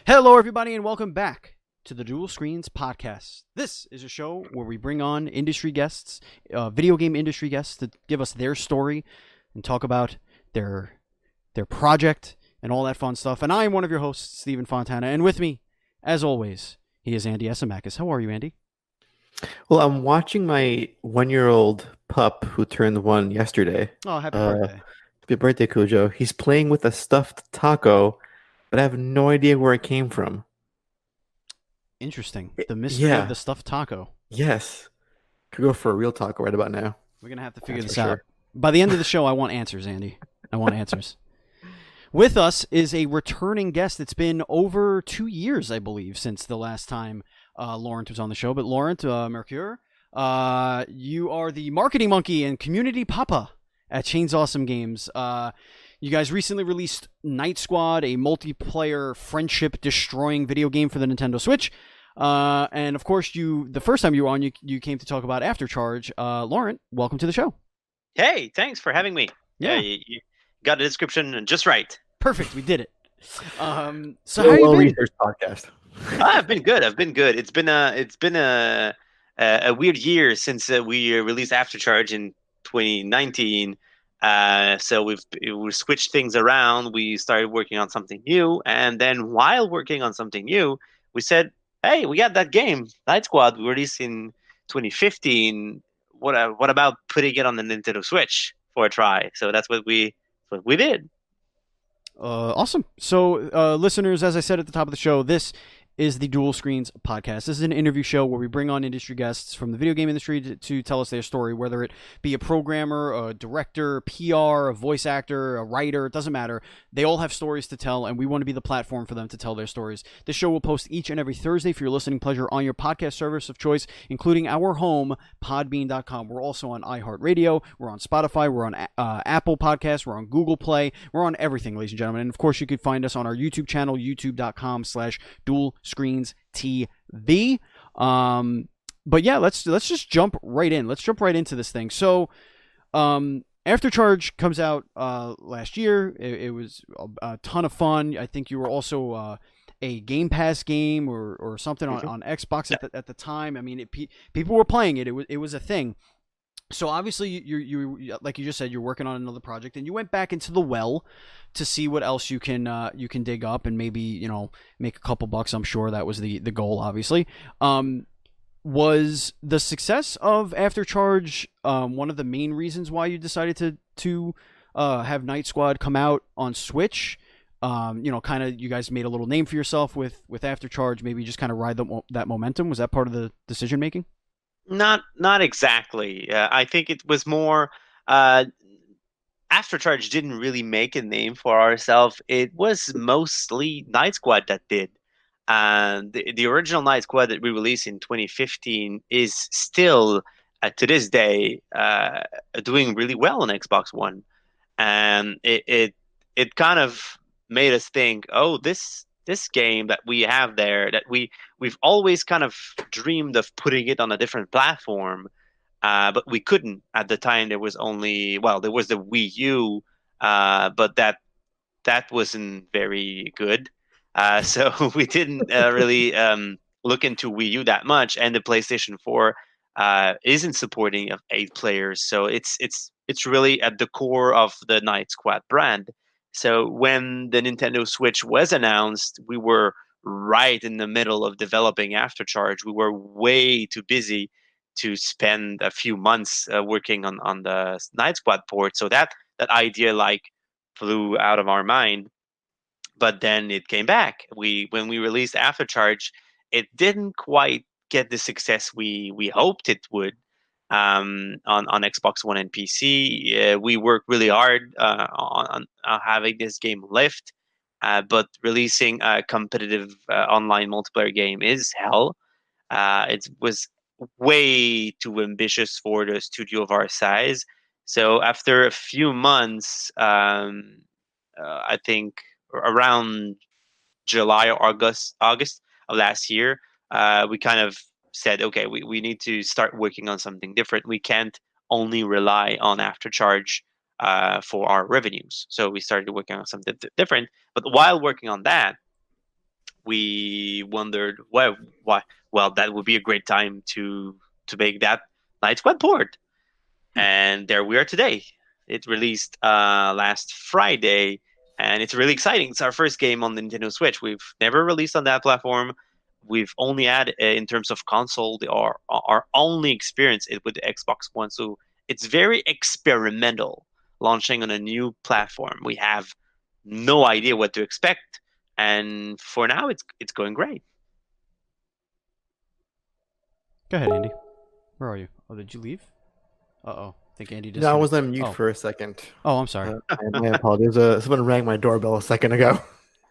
Hello, everybody, and welcome back to the Dual Screens podcast. This is a show where we bring on industry guests, video game industry guests, to give us their story and talk about their project and all that fun stuff. And I am one of your hosts, Stephen Fontana, and with me, as always, he is Andy Esimakis. How are you, Andy? Well, I'm watching my 1-year-old pup who turned one yesterday. Oh, happy birthday. Happy birthday, Cujo. He's playing with a stuffed taco, but I have no idea where it came from. Interesting. The mystery of Yeah, the stuffed taco. yes. Could go for a real taco right about now. We're going to have to figure That's for this out. sure. By the end of the show, I want answers, Andy. I want answers. With us is a returning guest. It's been over 2 years, I believe, since the last time Laurent was on the show. But Laurent Mercure, you are the marketing monkey and community papa at Chainsawesome Games. You guys recently released Night Squad, a multiplayer friendship-destroying video game for the Nintendo Switch. And of course, the first time you were on, you came to talk about Aftercharge. Laurent, welcome to the show. Hey, thanks for having me. Yeah. You got the description just right. Perfect, we did it. So So how you been? well-researched podcast. I've been good. It's been a weird year since we released Aftercharge in 2019. So we switched things around. We started working on something new, and then while working on something new, we said, "Hey, we got that game, Night Squad, we released in 2015. What about putting it on the Nintendo Switch for a try?" So that's what we did. Awesome. So, listeners, as I said at the top of the show, this is the Dual Screens podcast. This is an interview show where we bring on industry guests from the video game industry to tell us their story, whether it be a programmer, a director, PR, a voice actor, a writer, it doesn't matter. They all have stories to tell, and we want to be the platform for them to tell their stories. This show will post each and every Thursday for your listening pleasure on your podcast service of choice, including our home, podbean.com. We're also on iHeartRadio. We're on Spotify. We're on Apple Podcasts. We're on Google Play. We're on everything, ladies and gentlemen. And, of course, you could find us on our YouTube channel, youtube.com/dual Screens TV. But yeah, let's just jump right in. Let's jump right into this thing. So, Aftercharge comes out last year. It was a ton of fun. I think you were also a Game Pass game or something on Xbox at the time. I mean, people were playing it. It was a thing. So obviously, you like you just said, you're working on another project, and you went back into the well to see what else you can dig up, and maybe make a couple bucks. I'm sure that was the goal. Obviously, was the success of Aftercharge one of the main reasons why you decided to have Night Squad come out on Switch? Kind of you guys made a little name for yourself with Aftercharge. Maybe just kind of ride that momentum. Was that part of the decision making? Not exactly. I think it was more. Aftercharge didn't really make a name for ourselves. It was mostly Night Squad that did. The original Night Squad that we released in 2015 is still, to this day, doing really well on Xbox One. And it kind of made us think, oh, this game that we have there, that we've always kind of dreamed of putting it on a different platform, but we couldn't at the time. There was there was the Wii U, but that wasn't very good. So we didn't really look into Wii U that much, and the PlayStation 4 isn't supporting of 8 players. So it's really at the core of the Night Squad brand. So when the Nintendo Switch was announced, we were right in the middle of developing Aftercharge. We were way too busy to spend a few months working on the Night Squad port. So that idea flew out of our mind. But then it came back. When we released Aftercharge, it didn't quite get the success we hoped it would on Xbox One and PC. We worked really hard on having this game lift, but releasing a competitive online multiplayer game is hell. It was way too ambitious for the studio of our size. So after a few months, I think around July or August of last year, we kind of said, okay, we need to start working on something different. We can't only rely on Aftercharge for our revenues. So we started working on something different. But while working on that, we wondered, why? Well, that would be a great time to make that Night Squad port, and there we are today. It released last Friday, and it's really exciting. It's our first game on the Nintendo Switch. We've never released on that platform. We've only had, in terms of console, our only experience it with the Xbox One. So it's very experimental, launching on a new platform. We have no idea what to expect, and for now, it's going great. Go ahead, Andy. Where are you? Oh, did you leave? I think Andy just. No, I was on mute for a second. Oh, I'm sorry. My apologies. Someone rang my doorbell a second ago.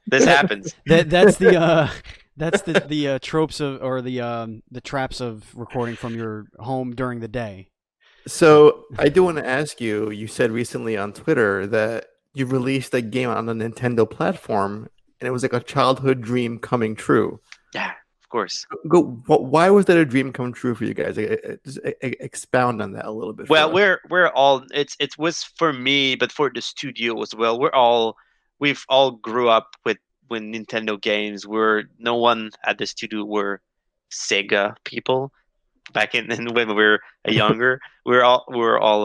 This happens. That's the tropes of, or the traps of recording from your home during the day. So I do want to ask you. You said recently on Twitter that you released a game on the Nintendo platform, and it was like a childhood dream coming true. Yeah, of course. Why was that a dream come true for you guys? Just expound on that a little bit. Well, we're all, it was for me, but for the studio as well. We've all grew up with Nintendo games. No one at the studio were Sega people back in when we were younger. we were all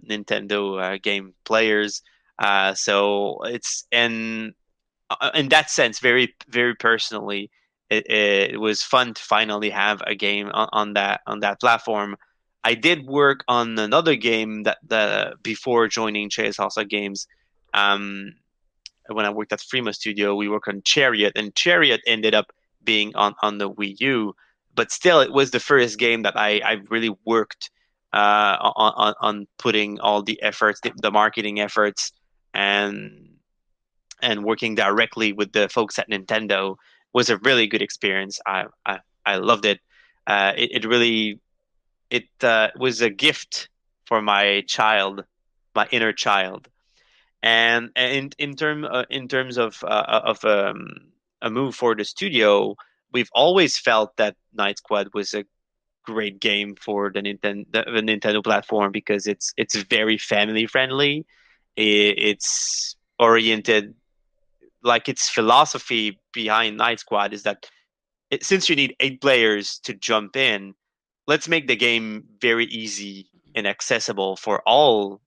Nintendo game players. So it's in that sense, very very personally, it was fun to finally have a game on that platform. I did work on another game that before joining Chainsawesome Games. When I worked at Frema Studio, we worked on Chariot, and Chariot ended up being on the Wii U. But still, it was the first game that I really worked on putting all the efforts, the marketing efforts, and working directly with the folks at Nintendo was a really good experience. I loved it. It really was a gift for my child, my inner child. And in terms of a move for the studio, we've always felt that Night Squad was a great game for the Nintendo platform because it's very family friendly. It's oriented, like, its philosophy behind Night Squad is that since you need 8 players to jump in, let's make the game very easy and accessible for all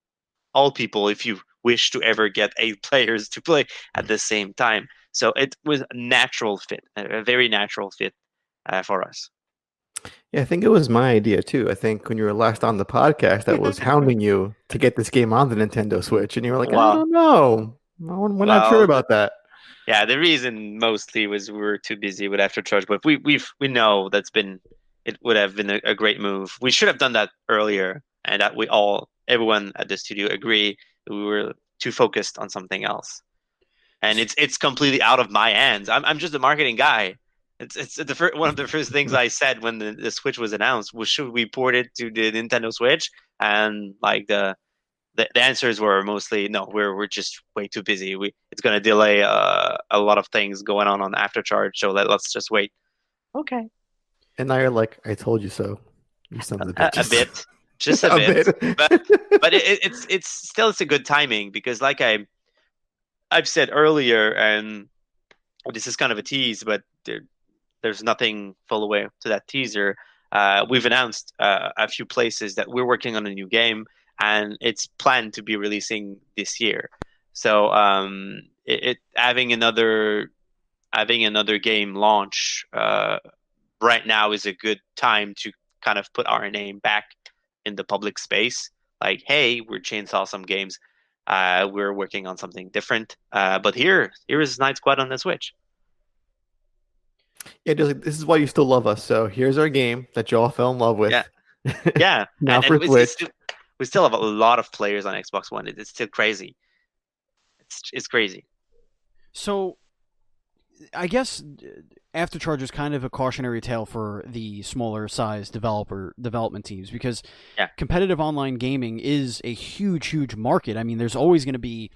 people if you wish to ever get 8 players to play at the same time. So it was a natural fit, a very natural fit for us. Yeah, I think it was my idea too. I think when you were last on the podcast, I was hounding you to get this game on the Nintendo Switch, and you were like, Wow. I don't know. We're not sure about that. Yeah, the reason mostly was we were too busy with Aftercharge, but we know it would have been a great move. We should have done that earlier, and that everyone at the studio agree that we were too focused on something else. And it's completely out of my hands. I'm just a marketing guy. It's one of the first things I said when the Switch was announced was, should we port it to the Nintendo Switch? And like the answers were mostly no. We're just way too busy. It's going to delay a lot of things going on Aftercharge. So let's just wait. Okay. And now you're like, I told you so. You son of a bitch. A bit, just a bit. But it's still a good timing because, like I've said earlier, and this is kind of a tease, but there's nothing full away to that teaser. We've announced a few places that we're working on a new game, and it's planned to be releasing this year. So having another game launch right now is a good time to kind of put our name back in the public space. Like, hey, we're Chainsawesome Games. We're working on something different. But here is Night Squad on the Switch. Yeah, this is why you still love us. So here's our game that you all fell in love with. Yeah. Now for Switch. We still have a lot of players on Xbox One. It's still crazy. It's crazy. So, I guess Aftercharge is kind of a cautionary tale for the smaller size development teams because competitive online gaming is a huge market. I mean, there's always going to be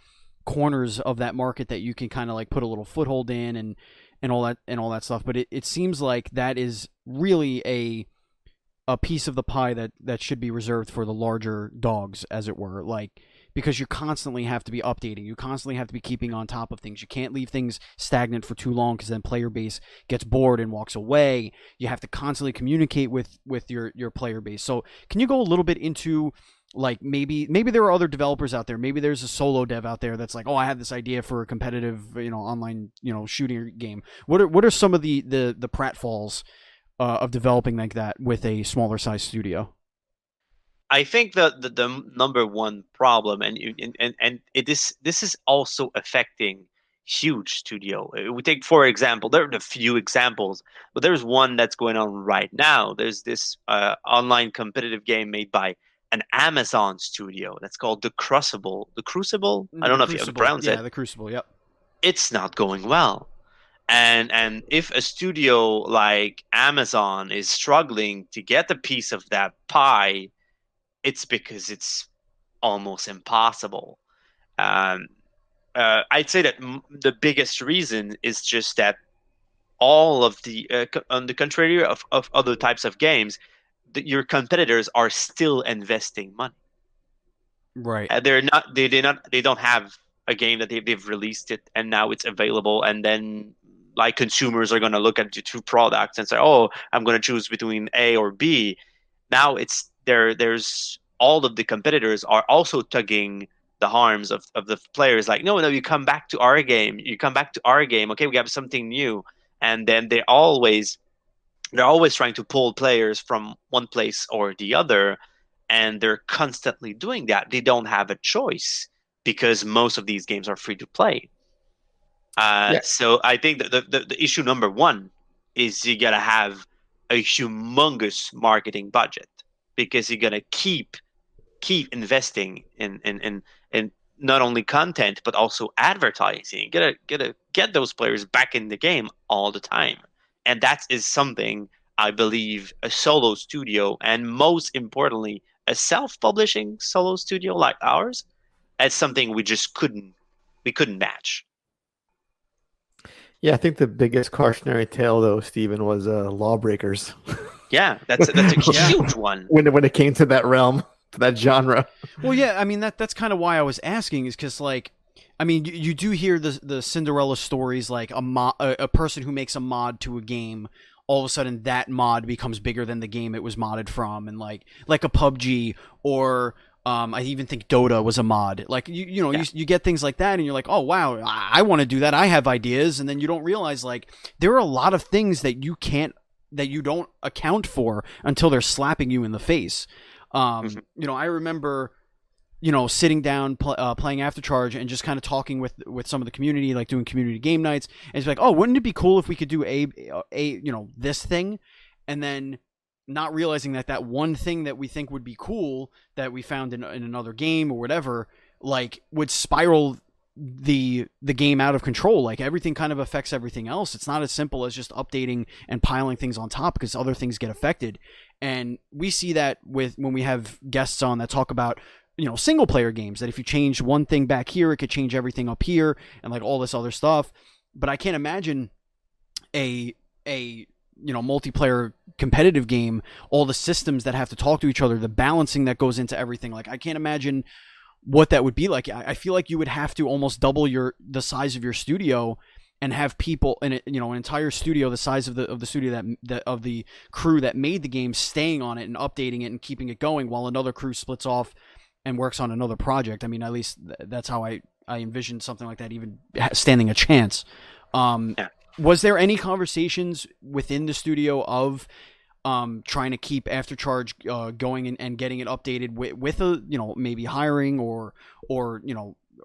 corners of that market that you can kind of like put a little foothold in and all that stuff. But it seems like that is really a piece of the pie that should be reserved for the larger dogs, as it were. Like, because you constantly have to be updating. You constantly have to be keeping on top of things. You can't leave things stagnant for too long because then player base gets bored and walks away. You have to constantly communicate with your player base. So can you go a little bit into like maybe there are other developers out there. Maybe there's a solo dev out there that's like, oh, I have this idea for a competitive, online, shooting game. What are some of the pratfalls of developing like that with a smaller size studio? I think the number one problem, and this is also affecting huge studio. We take, for example, there are a few examples, but there's one that's going on right now. There's this online competitive game made by an Amazon studio that's called The Crucible. The Crucible? I don't know if you have pronounced it. Yeah, The Crucible. Yep. It's not going well. And if a studio like Amazon is struggling to get a piece of that pie, it's because it's almost impossible. I'd say that the biggest reason is just that all of on the contrary of other types of games, your competitors are still investing money. Right. They don't have a game that they've released it and now it's available, and then like consumers are going to look at the two products and say, oh, I'm going to choose between A or B. Now it's there's all of the competitors are also tugging the harms of the players, like, no, you come back to our game, okay, we have something new. And then they're always trying to pull players from one place or the other, and they're constantly doing that. They don't have a choice because most of these games are free to play. So I think that the issue number one is you gotta have a humongous marketing budget, because you're gonna keep investing in not only content but also advertising. You gotta get those players back in the game all the time, and that is something I believe a solo studio, and most importantly a self-publishing solo studio like ours, that's something we just couldn't match. Yeah, I think the biggest cautionary tale, though, Steven, was Lawbreakers. Yeah, that's a huge one. When it came to that realm, to that genre. Well, yeah, I mean that's kind of why I was asking, is because like, I mean, you do hear the Cinderella stories, like a person who makes a mod to a game, all of a sudden that mod becomes bigger than the game it was modded from, and like a PUBG, or I even think Dota was a mod. Like you get things like that, and you're like, oh wow, I want to do that. I have ideas, and then you don't realize like there are a lot of things that you don't account for until they're slapping you in the face. I remember, sitting down playing Aftercharge and just kind of talking with some of the community, like doing community game nights, and it's like, oh, wouldn't it be cool if we could do this thing, and then not realizing that one thing that we think would be cool that we found in another game or whatever, like, would spiral the game out of control. Like, everything kind of affects everything else. It's not as simple as just updating and piling things on top, because other things get affected. And we see that when we have guests on that talk about single player games, that if you change one thing back here, it could change everything up here, and like all this other stuff. But I can't imagine a multiplayer competitive game, all the systems that have to talk to each other, the balancing that goes into everything. Like, I can't imagine what that would be like. I feel like you would have to almost double the size of your studio and have people in it, an entire studio the size of the studio that of the crew that made the game staying on it and updating it and keeping it going, while another crew splits off and works on another project. I mean, at least that's how I envisioned something like that even standing a chance. Was there any conversations within the studio of trying to keep Aftercharge going and getting it updated with a maybe hiring or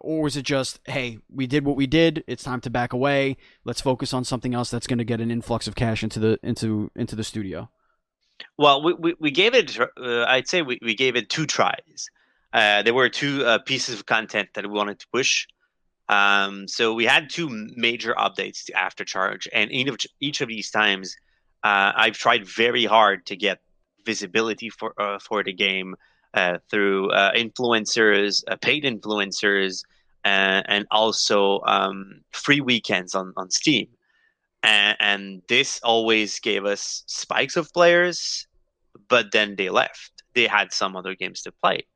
was it just, hey, we did what we did, it's time to back away, let's focus on something else that's going to get an influx of cash into the studio? Well, we gave it, I'd say we gave it 2 tries. There were 2 pieces of content that we wanted to push. So we had 2 major updates to Aftercharge, and each of these times, I've tried very hard to get visibility for the game through influencers, paid influencers, and also free weekends on Steam. And this always gave us spikes of players, but then they left. They had some other games to play.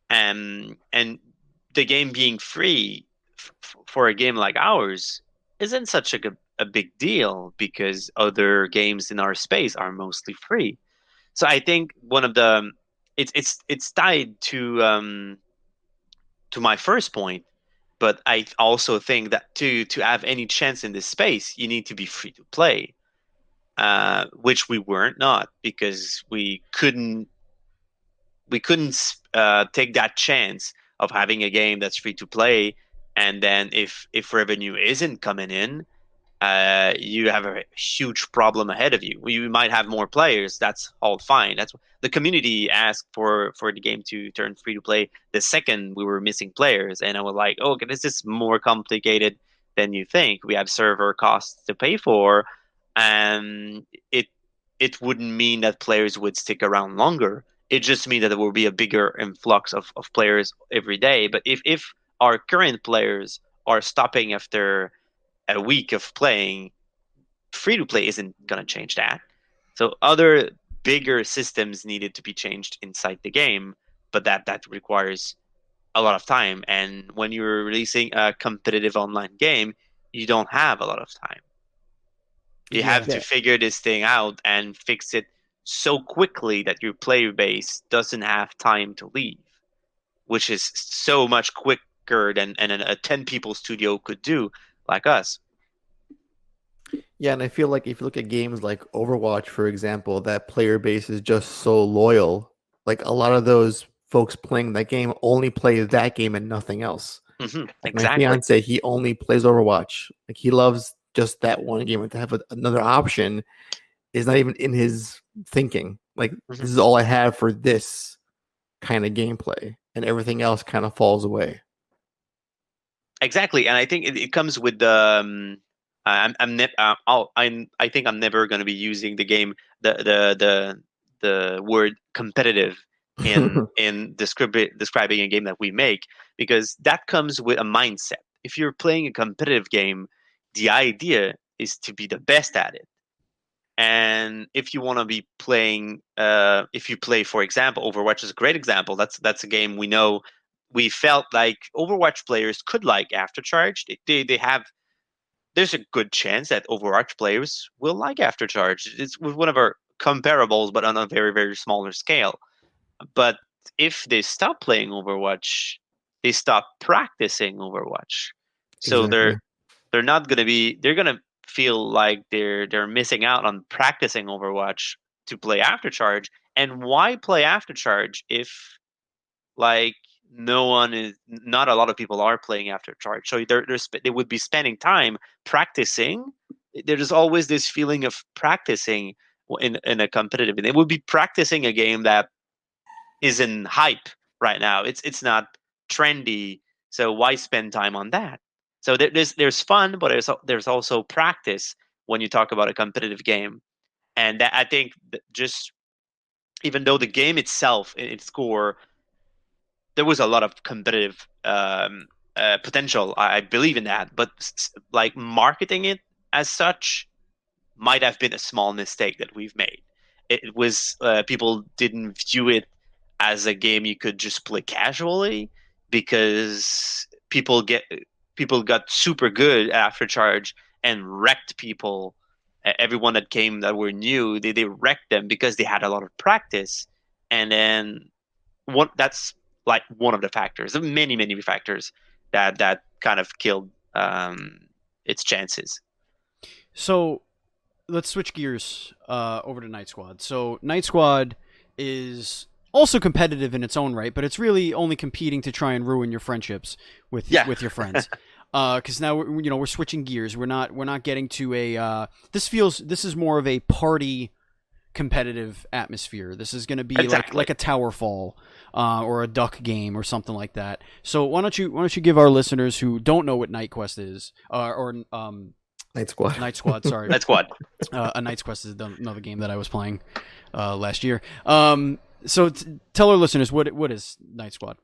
And the game being free for a game like ours isn't such a big deal because other games in our space are mostly free. So I think one of the it's tied to my first point, but I also think that to have any chance in this space, you need to be free to play, which we weren't not because we couldn't take that chance of having a game that's free to play, and then if revenue isn't coming in, you have a huge problem ahead of you. You might have more players. That's all fine. That's the community asked for the game to turn free to play the second we were missing players, and I was like, oh, okay, this is more complicated than you think. We have server costs to pay for, and it wouldn't mean that players would stick around longer. It just means that there will be a bigger influx of players every day. But if our current players are stopping after a week of playing, free to play isn't going to change that. So other bigger systems needed to be changed inside the game, but that requires a lot of time. And when you're releasing a competitive online game, you don't have a lot of time. You Yeah. have to figure this thing out and fix it so quickly that your player base doesn't have time to leave, which is so much quicker than a 10 people studio could do, like us. Yeah, and I feel like if you look at games like Overwatch, for example, that player base is just so loyal. Like a lot of those folks playing that game only play that game and nothing else. Like my Exactly. fiance, he only plays Overwatch. Like he loves just that one game, and to have another option is not even in his thinking. Like this is all I have for this kind of gameplay, and everything else kind of falls away. Exactly, and I think it comes with the. I think I'm never going to be using the game the word competitive in describing a game that we make, because that comes with a mindset. If you're playing a competitive game, the idea is to be the best at it. And if you want to be playing, if you play, for example, Overwatch is a great example. That's a game we know. We felt like Overwatch players could like Aftercharge. They have. There's a good chance that Overwatch players will like Aftercharge. It's one of our comparables, but on a very very smaller scale. But if they stop playing Overwatch, they stop practicing Overwatch. So Exactly. they're not gonna be. They're gonna feel like they're missing out on practicing Overwatch to play Aftercharge. And why play Aftercharge if like no one is, not a lot of people are playing Aftercharge? So they would be spending time practicing. There's always this feeling of practicing in a competitive. And they would be practicing a game that is in hype right now. It's not trendy, so why spend time on that? So there's fun, but there's also practice when you talk about a competitive game, and that, I think that just even though the game itself in its core there was a lot of competitive potential, I believe in that, but like marketing it as such might have been a small mistake that we've made. It was people didn't view it as a game you could just play casually because people got super good after charge and wrecked people. Everyone that came that were new, they wrecked them because they had a lot of practice. And then that's like one of the factors, of many factors that kind of killed its chances. So let's switch gears over to Night Squad. So Night Squad is also competitive in its own right, but it's really only competing to try and ruin your friendships with your friends. Because now we're switching gears. We're not getting to a. This is more of a party competitive atmosphere. This is going to be like a tower fall or a duck game or something like that. So why don't you give our listeners who don't know what Night Quest is or Night Squad. Sorry. Night Squad. A Night Quest is another game that I was playing last year. So tell our listeners what is Night Squad.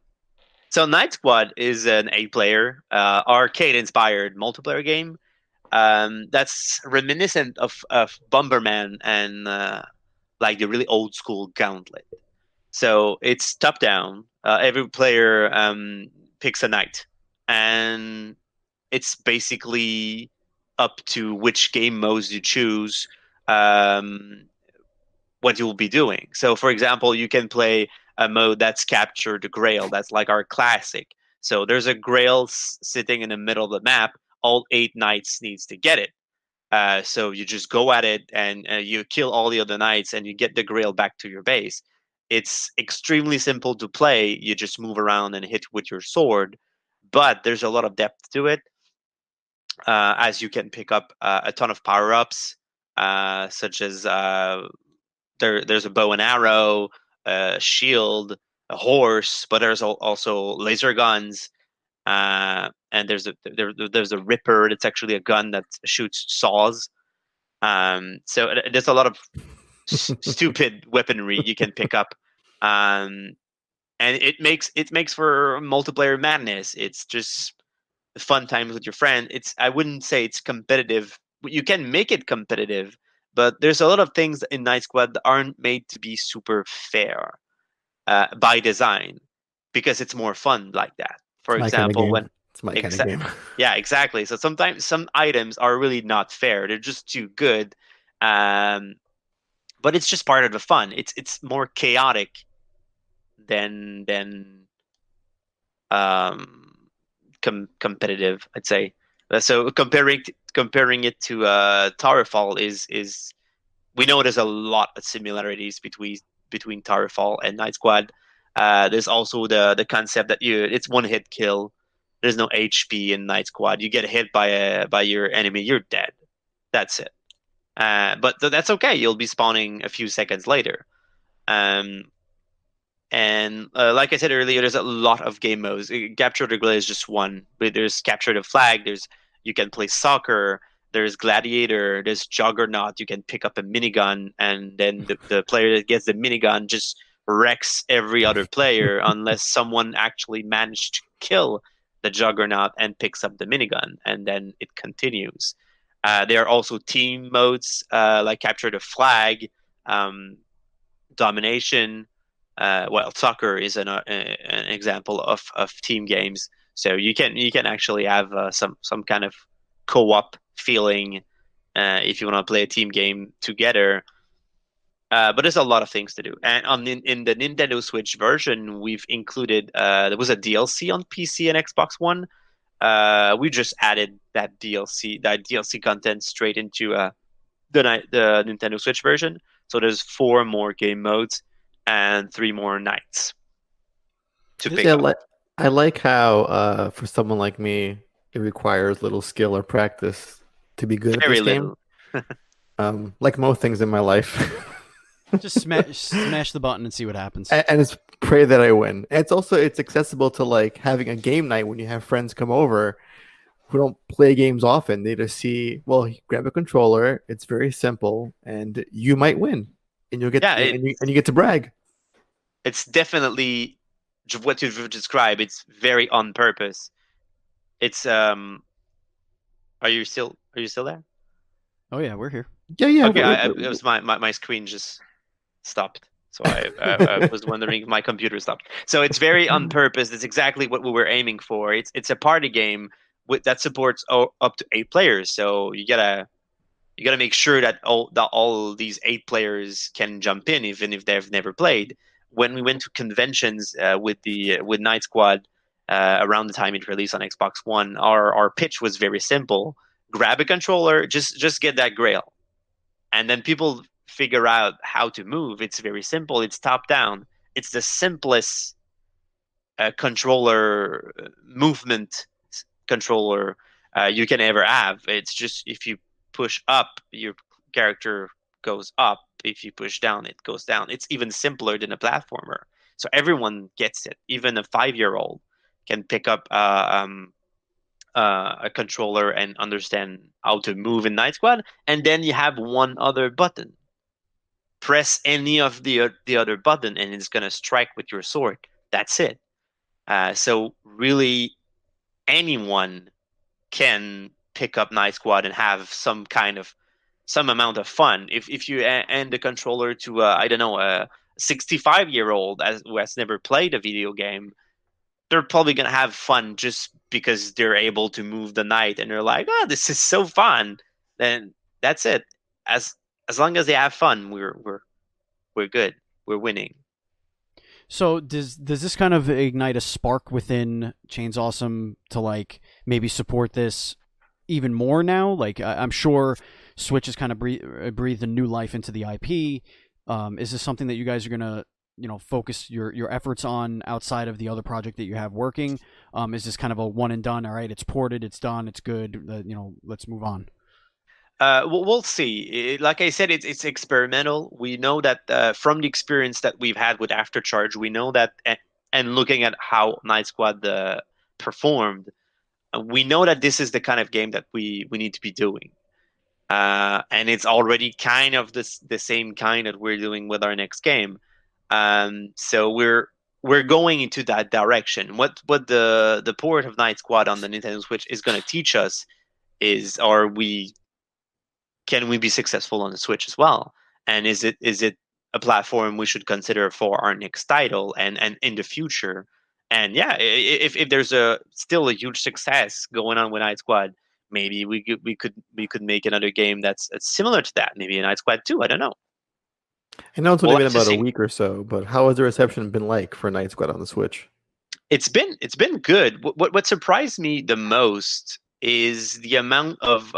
So Night Squad is an 8-player arcade-inspired multiplayer game that's reminiscent of Bomberman and like the really old school Gauntlet. So it's top-down. Every player picks a knight, and it's basically up to which game modes you choose, um, what you'll be doing. So, for example, you can play a mode that's Capture the Grail. That's like our classic. So there's a Grail sitting in the middle of the map. All 8 knights needs to get it. So you just go at it and you kill all the other knights and you get the Grail back to your base. It's extremely simple to play. You just move around and hit with your sword, but there's a lot of depth to it, as you can pick up a ton of power ups, such as there's a bow and arrow, a shield, a horse, but there's also laser guns. And there's a Ripper. It's actually a gun that shoots saws. So there's a lot of stupid weaponry you can pick up, and it makes for multiplayer madness. It's just fun times with your friend. I wouldn't say it's competitive. You can make it competitive, but there's a lot of things in Night Squad that aren't made to be super fair by design, because it's more fun like that. For example, when it's my kind of game. Yeah, exactly. So sometimes some items are really not fair. They're just too good. But it's just part of the fun. It's more chaotic than competitive, I'd say. So comparing it to Towerfall is we know there's a lot of similarities between Towerfall and Night Squad. There's also the concept that it's one hit kill. There's no HP in Night Squad. You get hit by your enemy, you're dead. That's it. But that's okay. You'll be spawning a few seconds later. And like I said earlier, there's a lot of game modes. Capture the Grail is just one. But there's Capture the Flag. You can play soccer. There's Gladiator. There's Juggernaut. You can pick up a minigun, and then the player that gets the minigun just wrecks every other player unless someone actually managed to kill the Juggernaut and picks up the minigun, and then it continues. There are also team modes like Capture the Flag, Domination. Soccer is an example of team games. So you can actually have some kind of co-op feeling if you want to play a team game together. But there's a lot of things to do. And in the Nintendo Switch version, we've included there was a DLC on PC and Xbox One. We just added that DLC content straight into the Nintendo Switch version. So there's 4 more game modes and 3 more nights to pick up. I like how for someone like me, it requires little skill or practice to be good Very at this little. game. Like most things in my life. Just smash the button and see what happens. And it's pray that I win. And it's accessible to like having a game night when you have friends come over who don't play games often. They just see, well, grab a controller. It's very simple, and you might win, and you'll get and you get to brag. It's definitely what you've described. It's very on purpose. It's Are you still there? Oh yeah, we're here. Yeah. Okay, it was my screen just stopped. So I was wondering if my computer stopped. So it's very on purpose. It's exactly what we were aiming for. It's a party game that supports up to 8 players. So you gotta make sure that all these 8 players can jump in, even if they've never played. When we went to conventions with Night Squad around the time it released on Xbox One, our pitch was very simple: grab a controller, just get that Grail, and then people figure out how to move. It's very simple. It's top down. It's the simplest controller movement controller you can ever have. It's just if you push up, your character goes up. If you push down, it goes down. It's even simpler than a platformer. So everyone gets it. Even a 5-year-old can pick up a controller and understand how to move in Night Squad. And then you have one other button. Press any of the other button, and it's gonna strike with your sword. That's it. So really, anyone can pick up Night Squad and have some amount of fun. If you hand the controller to a 65-year-old who has never played a video game, they're probably gonna have fun just because they're able to move the knight, and they're like, "Oh, this is so fun." Then that's it. As as long as they have fun, we're good. We're winning. So does this kind of ignite a spark within Chainsawesome to like maybe support this even more now? Like I'm sure Switch has kind of breathed a new life into the IP. Is this something that you guys are gonna focus your efforts on outside of the other project that you have working? Is this kind of a one and done? All right, it's ported, it's done, it's good. Let's move on. We'll see. Like I said, it's experimental. We know that from the experience that we've had with Aftercharge, we know that, and looking at how Night Squad performed, we know that this is the kind of game that we need to be doing. And it's already kind of the same kind that we're doing with our next game. So we're going into that direction. What the port of Night Squad on the Nintendo Switch is going to teach us is, can we be successful on the Switch as well? And is it a platform we should consider for our next title and in the future? And yeah, if there's still a huge success going on with Night Squad, maybe we could make another game that's similar to that. Maybe a Night Squad 2. I don't know. I know it's We'll only been have to about a see. week or so, but how has the reception been like for Night Squad on the Switch? It's been good. What surprised me the most is the amount of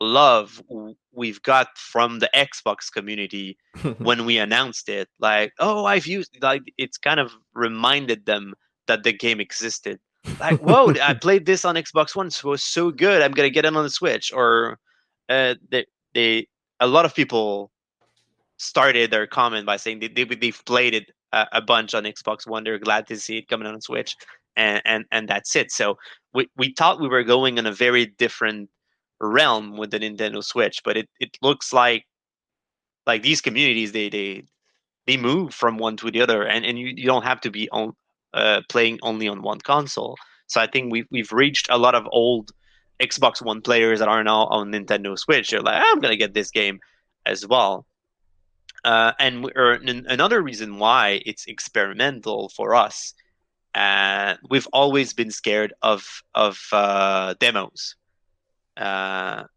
love we've got from the Xbox community when we announced it. Like, oh, I've used, like, it's kind of reminded them that the game existed. Like, whoa, I played this on Xbox One, so it was so good. I'm gonna get it on the Switch. Or they a lot of people started their comment by saying they've played it a bunch on Xbox One. They're glad to see it coming on Switch, and that's it. So we thought we were going in a very different realm with the Nintendo Switch, but it looks like these communities they move from one to the other, and you don't have to be on playing only on one console. So I think we've reached a lot of old Xbox One players that are now on Nintendo Switch. They're like, I'm gonna get this game as well. Another reason why it's experimental for us, we've always been scared of demos.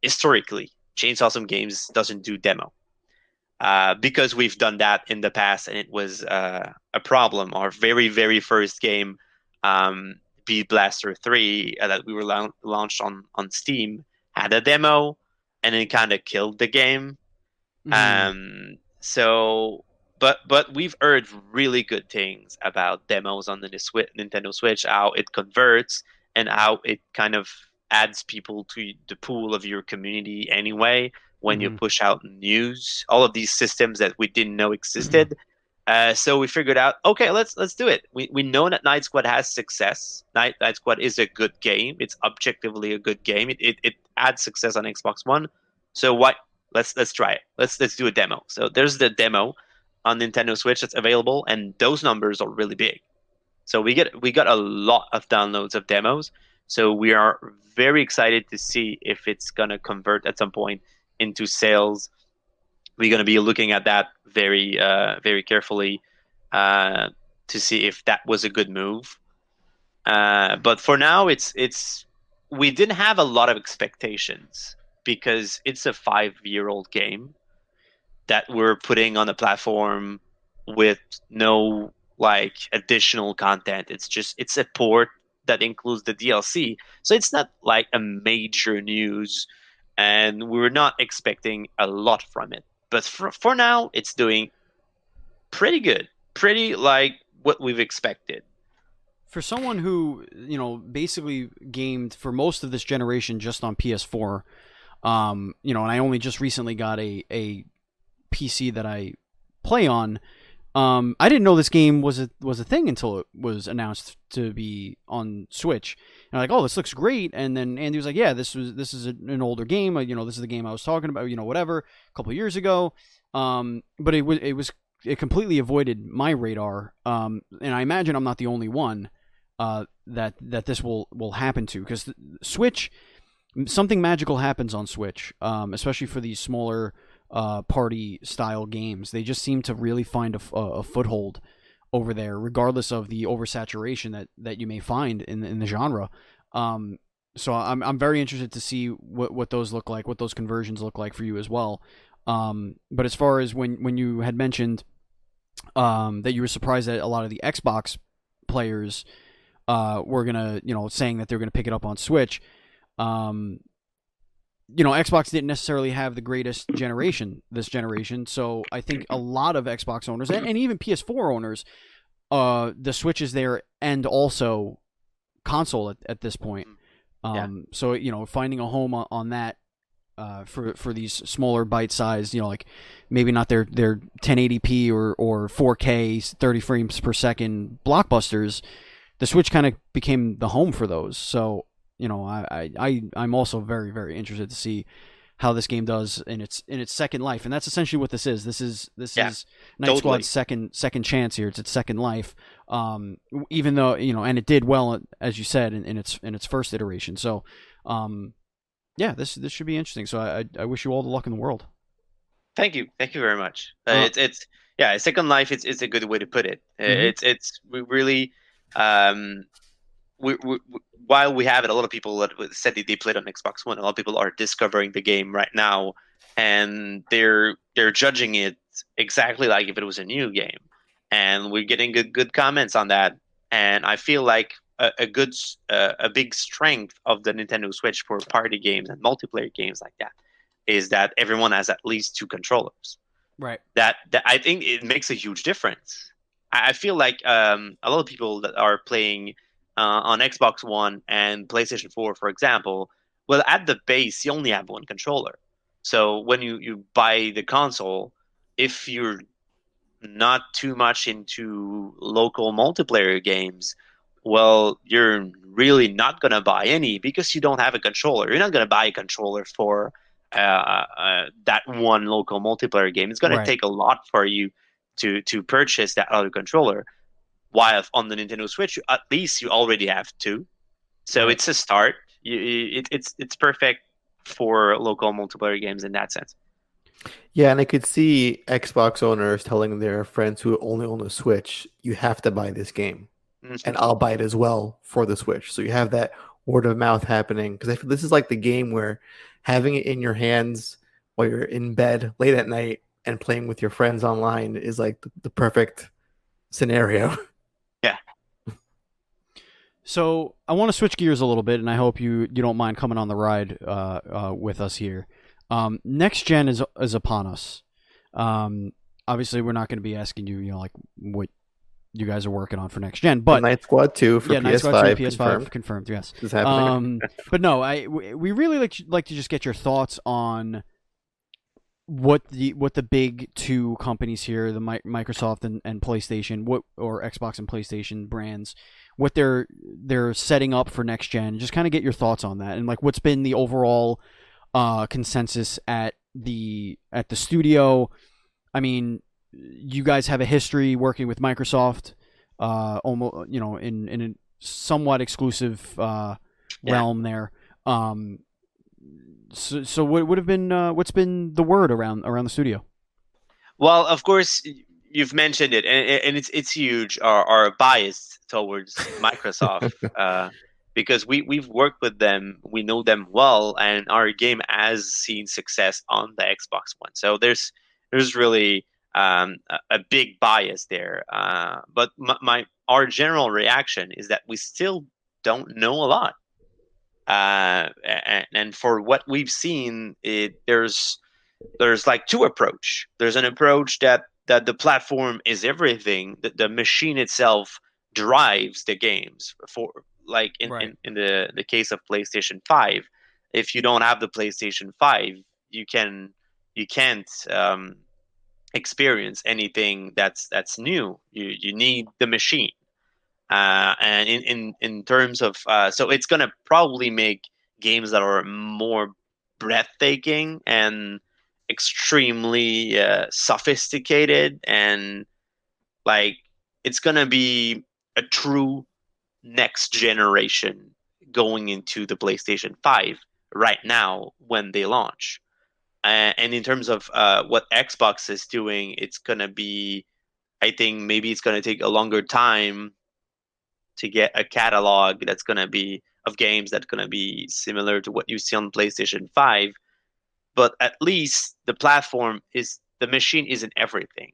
Historically, Chainsawesome Games doesn't do demo because we've done that in the past, and it was a problem. Our very very first game, Beat Blaster 3, that we were launched on Steam, had a demo, and it kind of killed the game. So, but we've heard really good things about demos on the Nintendo Switch, how it converts and how it kind of adds people to the pool of your community anyway when you push out news. All of these systems that we didn't know existed. So we figured out, okay, let's do it. We know that Night Squad has success. Night Squad is a good game. It's objectively a good game. It adds success on Xbox One. So why? Let's try it. Let's do a demo. So there's the demo on Nintendo Switch that's available, and those numbers are really big. So we got a lot of downloads of demos. So we are very excited to see if it's gonna convert at some point into sales. We're gonna be looking at that very very carefully to see if that was a good move. But for now, it's we didn't have a lot of expectations because it's a 5-year-old game that we're putting on the platform with no like additional content. It's a port that includes the DLC, so it's not like a major news, and we're not expecting a lot from it. But for now, it's doing pretty good, pretty like what we've expected. For someone who basically gamed for most of this generation just on PS4, and I only just recently got a PC that I play on. I didn't know this game was a thing until it was announced to be on Switch. And I'm like, oh, this looks great. And then Andy was like, yeah, this is an older game. This is the game I was talking about. Whatever, a couple of years ago. But it completely avoided my radar. And I imagine I'm not the only one that this will happen to, because Switch, something magical happens on Switch, especially for these smaller party style games. They just seem to really find a foothold over there, regardless of the oversaturation that you may find in the genre. So I'm very interested to see what those look like, what those conversions look like for you as well. But as far as when you had mentioned that you were surprised that a lot of the Xbox players were gonna, saying that they're gonna pick it up on Switch. Xbox didn't necessarily have the greatest generation this generation, so I think a lot of Xbox owners and even PS4 owners, the Switch is there and also console at this point. So finding a home on that for these smaller bite size, like maybe not their 1080p or 4K 30 frames per second blockbusters, the Switch kind of became the home for those. So I'm also very, very interested to see how this game does in its second life, and that's essentially what this is. This is Night Squad's second chance here. It's its second life. Even though and it did well, as you said, in its first iteration. So, this should be interesting. So I wish you all the luck in the world. Thank you very much. It's Second Life. It's a good way to put it. We really we while we have it, a lot of people that said they played on Xbox One. A lot of people are discovering the game right now, and they're judging it exactly like if it was a new game. And we're getting good comments on that. And I feel like a big strength of the Nintendo Switch for party games and multiplayer games like that is that everyone has at least 2 controllers. Right. That I think it makes a huge difference. I feel like a lot of people that are playing on Xbox One and PlayStation 4, for example, well, at the base, you only have 1 controller. So when you buy the console, if you're not too much into local multiplayer games, well, you're really not going to buy any because you don't have a controller. You're not going to buy a controller for that one local multiplayer game. It's going to take a lot for you to purchase that other controller. While on the Nintendo Switch, at least you already have 2, so it's a start. It's perfect for local multiplayer games in that sense. Yeah, and I could see Xbox owners telling their friends who only own a Switch, "You have to buy this game, and I'll buy it as well for the Switch." So you have that word of mouth happening, because I feel this is like the game where having it in your hands while you're in bed late at night and playing with your friends online is like the perfect scenario. Yeah. So I want to switch gears a little bit, and I hope you don't mind coming on the ride with us here. Next gen is upon us. Obviously, we're not going to be asking you, like what you guys are working on for next gen, but Night Squad 2 for PS5, Night Squad 2, PS5 confirmed. confirmed. Yes, This is happening. But no, we really like to just get your thoughts on what the big 2 companies here, the Microsoft and PlayStation, or Xbox and PlayStation brands, what they're setting up for next gen. Just kind of get your thoughts on that, and like what's been the overall consensus at the studio. I mean, you guys have a history working with Microsoft, almost in a somewhat exclusive realm there. So what would have been what's been the word around the studio? Well, of course, you've mentioned it, and it's huge. Our bias towards Microsoft, because we've worked with them, we know them well, and our game has seen success on the Xbox One. So there's really a big bias there. But our general reaction is that we still don't know a lot. And for what we've seen, there's like 2 approach. There's an approach that the platform is everything. The machine itself drives the games. For like in the case of PlayStation 5, if you don't have the PlayStation 5, you can't experience anything that's new. You need the machine. And in terms of so it's gonna probably make games that are more breathtaking and extremely sophisticated, and like it's gonna be a true next generation going into the PlayStation 5 right now when they launch. And in terms of what Xbox is doing, it's gonna be I think maybe it's going to take a longer time to get a catalog that's going to be of games that's going to be similar to what you see on PlayStation 5. But at least the machine isn't everything.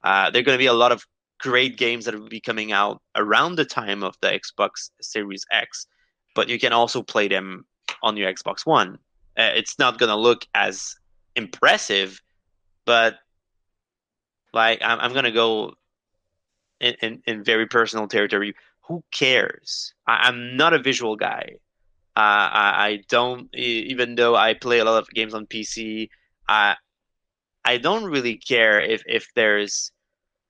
There are going to be a lot of great games that will be coming out around the time of the Xbox Series X, but you can also play them on your Xbox One. It's not going to look as impressive, but like I'm going to go in very personal territory. Who cares? I'm not a visual guy. I don't, even though I play a lot of games on PC, I don't really care if there's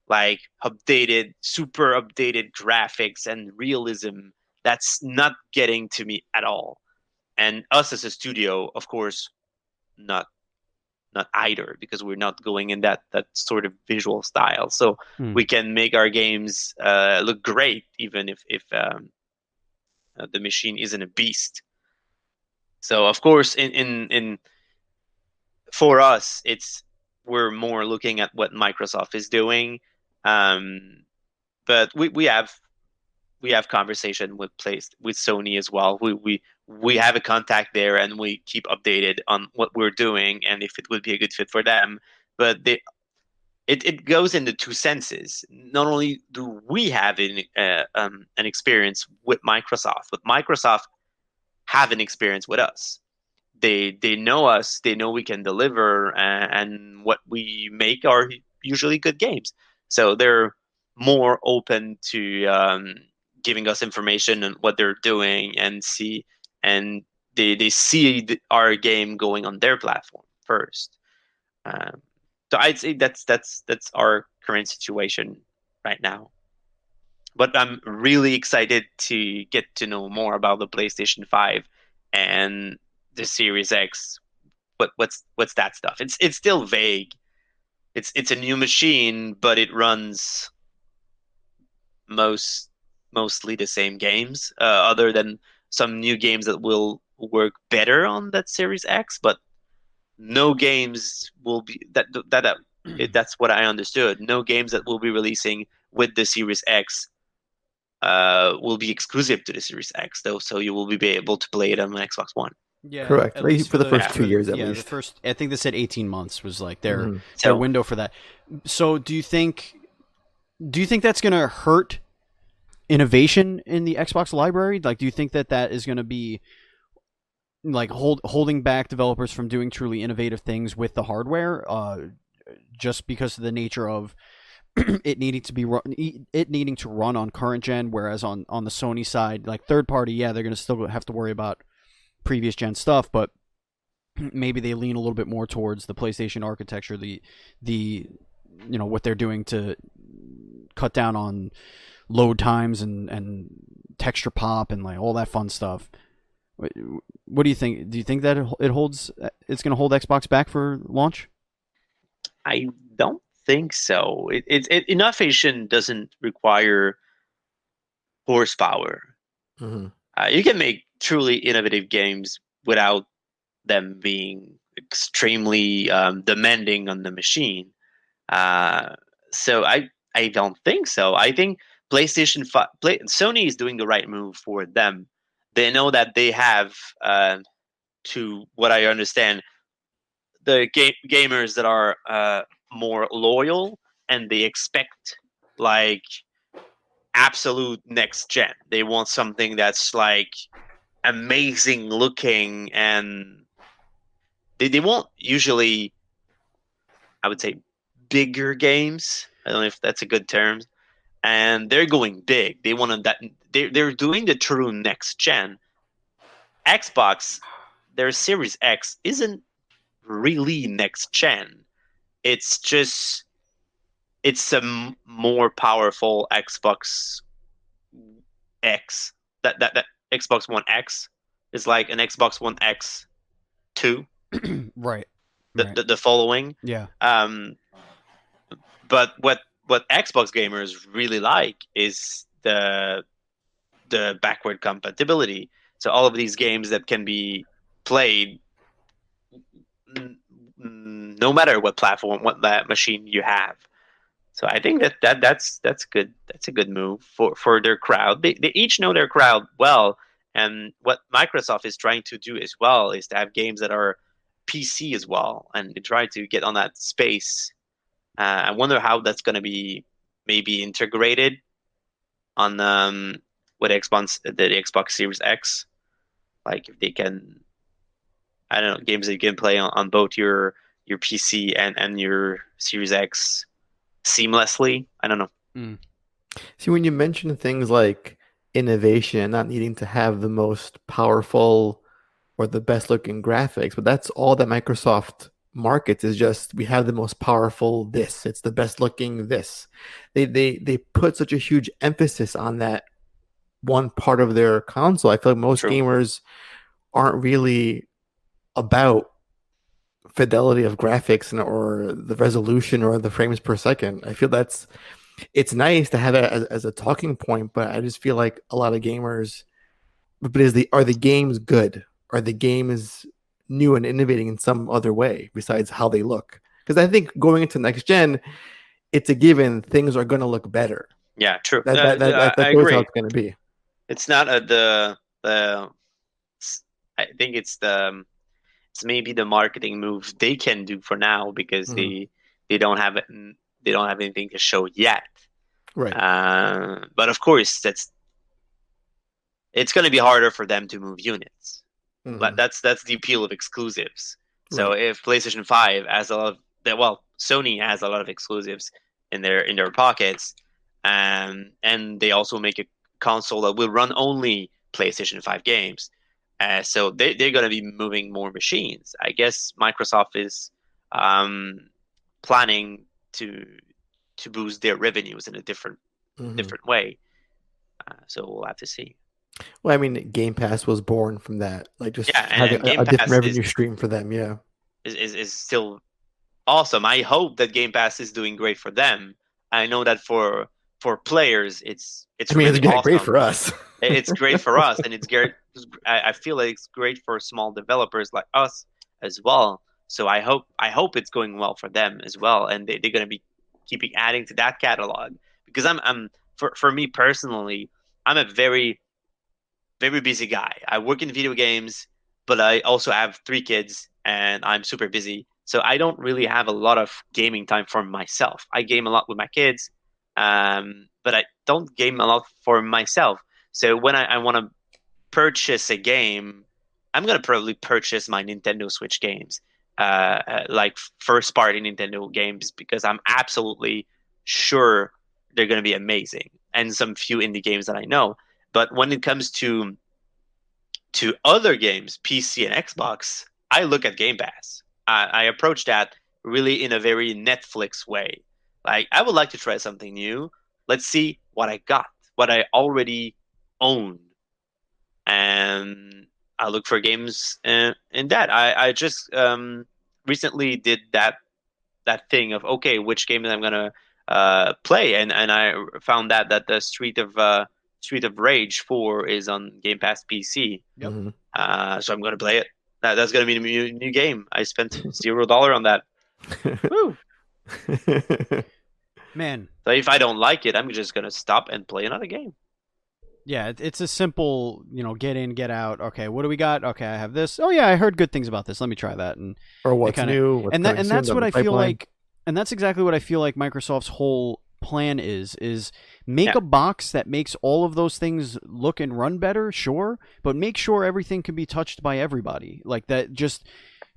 like super updated graphics and realism. That's not getting to me at all. And us as a studio, of course, not not either, because we're not going in that sort of visual style. So we can make our games look great, even if the machine isn't a beast. So of course, in for us, we're more looking at what Microsoft is doing, um, but we have conversation with Sony as well. We have a contact there, and we keep updated on what we're doing and if it would be a good fit for them. But it goes in the two senses. Not only do we have an experience with Microsoft, but Microsoft have an experience with us. They know us. They know we can deliver, and what we make are usually good games. So they're more open to giving us information on what they're doing, and they see our game going on their platform first. Um, so I'd say that's our current situation right now. But I'm really excited to get to know more about the PlayStation 5 and the Series X. What's that stuff? It's still vague. It's a new machine, but it runs mostly the same games, other than some new games that will work better on that Series X. But no games will be that's what I understood. No games that will be releasing with the Series X will be exclusive to the Series X, though, so you will be able to play it on Xbox One. Yeah, Correct. at least For the first Yeah. 2 years, at yeah, least. the first. I think they said 18 months was like their Mhm. their So window for that. So do you think that's going to hurt innovation in the Xbox library? Like, do you think that is going to be like holding back developers from doing truly innovative things with the hardware, just because of the nature of it needing to run on current gen, whereas on the Sony side, like third party, yeah, they're going to still have to worry about previous gen stuff, but maybe they lean a little bit more towards the PlayStation architecture, the what they're doing to cut down on load times and texture pop and like all that fun stuff. What do you think? Do you think that it's going to hold Xbox back for launch? I don't think so. Innovation doesn't require horsepower. Mhm. You can make truly innovative games without them being extremely demanding on the machine. Uh, so I don't think so. I think Sony is doing the right move for them. They know that they have, to what I understand, the gamers that are more loyal, and they expect like absolute next gen. They want something that's like amazing looking, and they want usually, I would say, bigger games. I don't know if that's a good term. And they're going big. They want that. They're doing the true next gen. Xbox, their Series X isn't really next gen. It's just it's a more powerful Xbox X. That Xbox One X is like an Xbox One X two. Right. The following. Yeah. But what Xbox gamers really like is the backward compatibility. So all of these games that can be played no matter what platform, what that machine you have. So I think that's good. That's a good move for their crowd. They each know their crowd well, and what Microsoft is trying to do as well is to have games that are PC as well, and they try to get on that space. I wonder how that's going to be maybe integrated on with the Xbox Series X. Like if they can, I don't know, games that you can play on both your PC and your Series X seamlessly. I don't know. Mm. See, when you mention things like innovation and not needing to have the most powerful or the best looking graphics, but that's all that Microsoft markets is just we have the most powerful this. It's the best looking this. They put such a huge emphasis on that one part of their console. I feel like most True. gamers aren't really about fidelity of graphics or the resolution or the frames per second. I feel it's nice to have it as a talking point, but I just feel like a lot of gamers. But are the games good? Are the games new and innovating in some other way besides how they look? Because I think going into next gen, it's a given things are going to look better. Yeah, true. That's I always agree. how it's going to be. It's not the. I think it's maybe the marketing move they can do for now because they don't have anything to show yet. Right. But of course, it's going to be harder for them to move units. But that's the appeal of exclusives. So Right. if PlayStation 5 has a lot of Sony has a lot of exclusives in their pockets, and they also make a console that will run only PlayStation 5 games. So they're going to be moving more machines. I guess Microsoft is planning to boost their revenues in a different way. So we'll have to see. Well, I mean, Game Pass was born from that, like just having and Game a different Pass revenue stream for them. Yeah. is still awesome. I hope that Game Pass is doing great for them. I know that for players, it's really awesome. Great for us. It's great for us, and it's great. I feel like it's great for small developers like us as well. So I hope it's going well for them as well, and they're going to be keeping adding to that catalog because for me personally, I'm a very very busy guy. I work in video games, but I also have 3 kids, and I'm super busy. So I don't really have a lot of gaming time for myself. I game a lot with my kids, but I don't game a lot for myself. So when I want to purchase a game, I'm gonna probably purchase my Nintendo Switch games, like first party Nintendo games, because I'm absolutely sure they're gonna be amazing, and some few indie games that I know. But when it comes to other games, PC and Xbox, I look at Game Pass. I approach that really in a very Netflix way. Like I would like to try something new. Let's see what I got, what I already own, and I look for games in that. I just recently did that thing of okay, which game I'm gonna play, and I found that the Street of Rage 4 is on Game Pass PC. Yep. So I'm gonna play it. That's gonna be a new game. I spent $0 on that. Woo! Man. So if I don't like it, I'm just gonna stop and play another game. Yeah, it's a simple, get in, get out. Okay, what do we got? Okay, I have this. Oh yeah, I heard good things about this. Let me try that. And or what's new? What's that's what I feel pipeline. like, and that's exactly what I feel like Microsoft's whole plan is make a box that makes all of those things look and run better, sure, but make sure everything can be touched by everybody. Like that, just